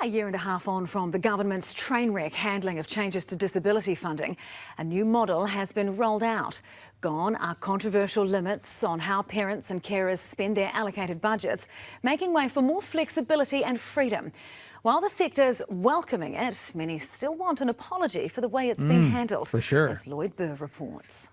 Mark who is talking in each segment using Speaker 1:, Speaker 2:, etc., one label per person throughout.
Speaker 1: A year and a half on from the government's train wreck handling of changes to disability funding, a new model has been rolled out. Gone are controversial limits on how parents and carers spend their allocated budgets, making way for more flexibility and freedom. While the sector's welcoming it, many still want an apology for the way it's been handled.
Speaker 2: For sure.
Speaker 1: As Lloyd Burr reports.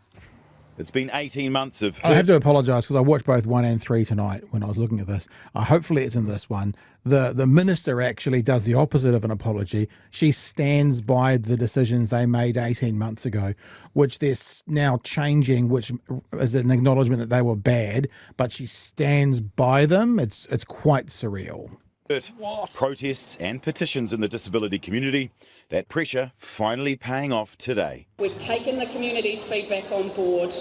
Speaker 3: It's been 18 months of...
Speaker 2: I have to apologise because I watched both 1 and 3 tonight when I was looking at this. Hopefully it's in this one. The minister actually does the opposite of an apology. She stands by the decisions they made 18 months ago, which they're now changing, which is an acknowledgement that they were bad, but she stands by them. It's quite surreal.
Speaker 3: Protests and petitions in the disability community, that pressure finally paying off today.
Speaker 4: We've taken the community's feedback on board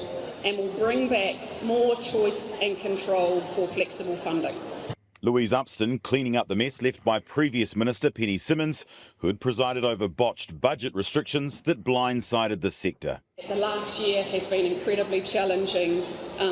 Speaker 4: and will bring back more choice and control for flexible funding.
Speaker 3: Louise Upston cleaning up the mess left by previous Minister Penny Simmons, who had presided over botched budget restrictions that blindsided the sector.
Speaker 4: The last year has been incredibly challenging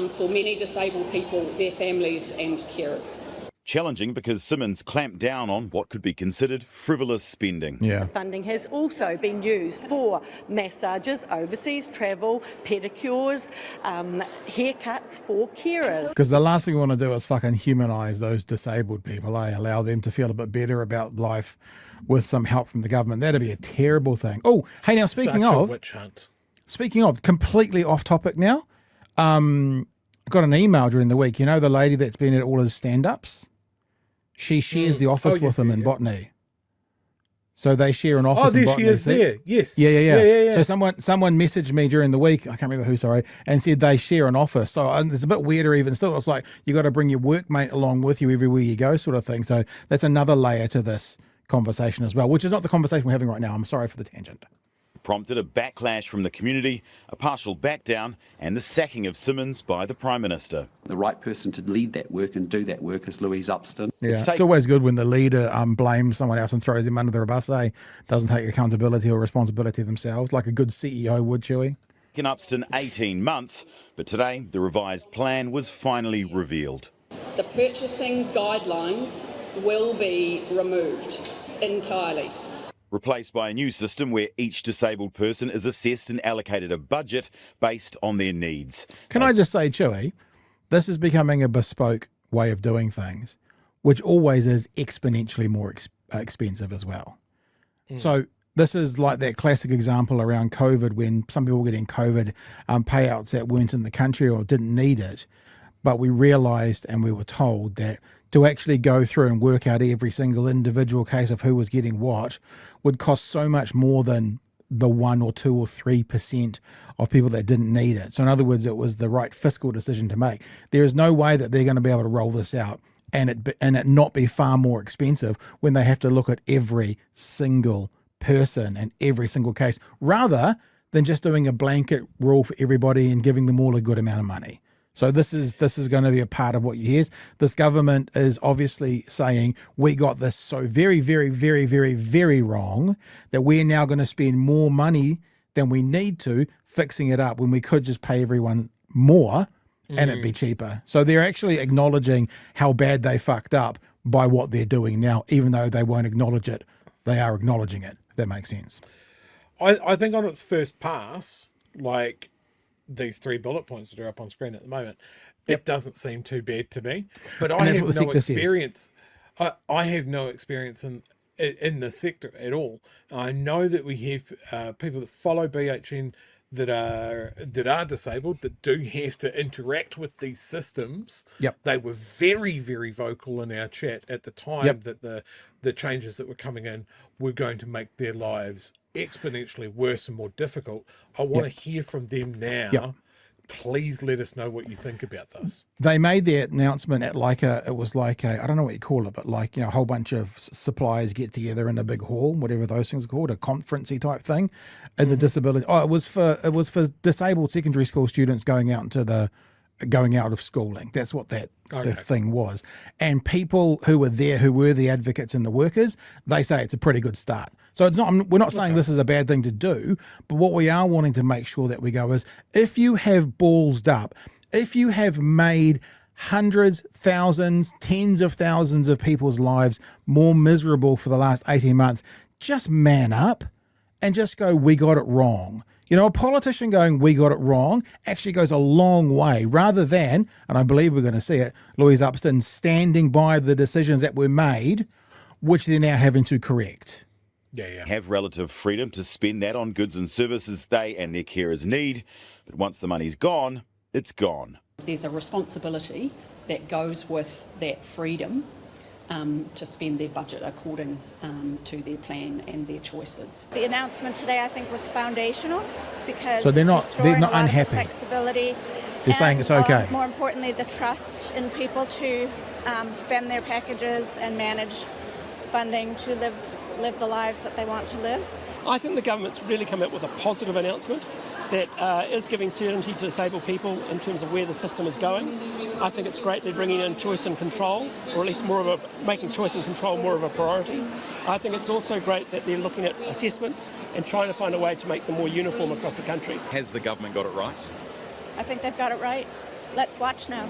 Speaker 4: for many disabled people, their families and carers.
Speaker 3: Challenging because Simmons clamped down on what could be considered frivolous spending.
Speaker 2: Yeah.
Speaker 5: Funding has also been used for massages, overseas travel, pedicures, haircuts for carers.
Speaker 2: Because the last thing we want to do is fucking humanise those disabled people, allow them to feel a bit better about life with some help from the government. That'd be a terrible thing. Oh, hey, now speaking of, completely off topic now, I got an email during the week. You know the lady that's been at all his stand-ups? She shares the office with him in Botany. So they share an office in Botany.
Speaker 6: Oh, there she is there. Yes.
Speaker 2: Yeah. So someone messaged me during the week, I can't remember who, sorry, and said they share an office. So it's a bit weirder even still. It's like you got to bring your workmate along with you everywhere you go sort of thing. So that's another layer to this conversation as well, which is not the conversation we're having right now. I'm sorry for the tangent.
Speaker 3: Prompted a backlash from the community, a partial backdown and the sacking of Simmons by the Prime Minister.
Speaker 7: The right person to lead that work and do that work is Louise Upston.
Speaker 2: Yeah, it's always good when the leader blames someone else and throws him under the bus, doesn't take accountability or responsibility themselves, like a good CEO would, Chewie.
Speaker 3: In Upston 18 months, but today the revised plan was finally revealed.
Speaker 4: The purchasing guidelines will be removed entirely.
Speaker 3: Replaced by a new system where each disabled person is assessed and allocated a budget based on their needs.
Speaker 2: Can I just say, Chewie, this is becoming a bespoke way of doing things, which always is exponentially more expensive as well. So this is like that classic example around COVID when some people were getting COVID payouts that weren't in the country or didn't need it. But we realised and we were told that to actually go through and work out every single individual case of who was getting what would cost so much more than the 1 or 2 or 3% of people that didn't need it. So in other words, it was the right fiscal decision to make. There is no way that they're going to be able to roll this out and it not be far more expensive when they have to look at every single person and every single case, rather than just doing a blanket rule for everybody and giving them all a good amount of money. So this is going to be a part of what you hear. This government is obviously saying we got this so very, very, very, very, very wrong that we're now going to spend more money than we need to fixing it up when we could just pay everyone more and it'd be cheaper. So they're actually acknowledging how bad they fucked up by what they're doing now, even though they won't acknowledge it. They are acknowledging it, if that makes sense.
Speaker 6: I think on its first pass, like these 3 bullet points that are up on screen at the moment, it doesn't seem too bad to me. But I have no experience. I have no experience in the sector at all. I know that we have people that follow BHN that are disabled that do have to interact with these systems. They were very, very vocal in our chat at the time that the changes that were coming in were going to make their lives exponentially worse and more difficult. I want to hear from them now. Please let us know what you think about this.
Speaker 2: They made their announcement at I don't know what you call it, but a whole bunch of suppliers get together in a big hall, whatever those things are called, a conferencey type thing, and the disability. It was for disabled secondary school students going out of schooling. That's what the thing was. And people who were there, who were the advocates and the workers, they say it's a pretty good start. So it's not. We're not saying this is a bad thing to do, but what we are wanting to make sure that we go is, if you have ballsed up, if you have made hundreds, thousands, tens of thousands of people's lives more miserable for the last 18 months. Just man up and just go, we got it wrong. You know, a politician going, we got it wrong, actually goes a long way, rather than, and I believe we're going to see it, Louise Upston standing by the decisions that were made, which they're now having to correct.
Speaker 6: Yeah.
Speaker 3: Have relative freedom to spend that on goods and services they and their carers need. But once the money's gone, it's gone.
Speaker 4: There's a responsibility that goes with that freedom to spend their budget according to their plan and their choices.
Speaker 8: The announcement today, I think, was foundational because
Speaker 2: so they're not
Speaker 8: unhappy.
Speaker 2: Flexibility. They're saying it's okay.
Speaker 8: More importantly, the trust in people to spend their packages and manage funding to live the lives that they want to live.
Speaker 9: I think the government's really come out with a positive announcement that is giving certainty to disabled people in terms of where the system is going. I think it's great they're bringing in choice and control, or at least making choice and control more of a priority. I think it's also great that they're looking at assessments and trying to find a way to make them more uniform across the country.
Speaker 3: Has the government got it right?
Speaker 8: I think they've got it right. Let's watch now.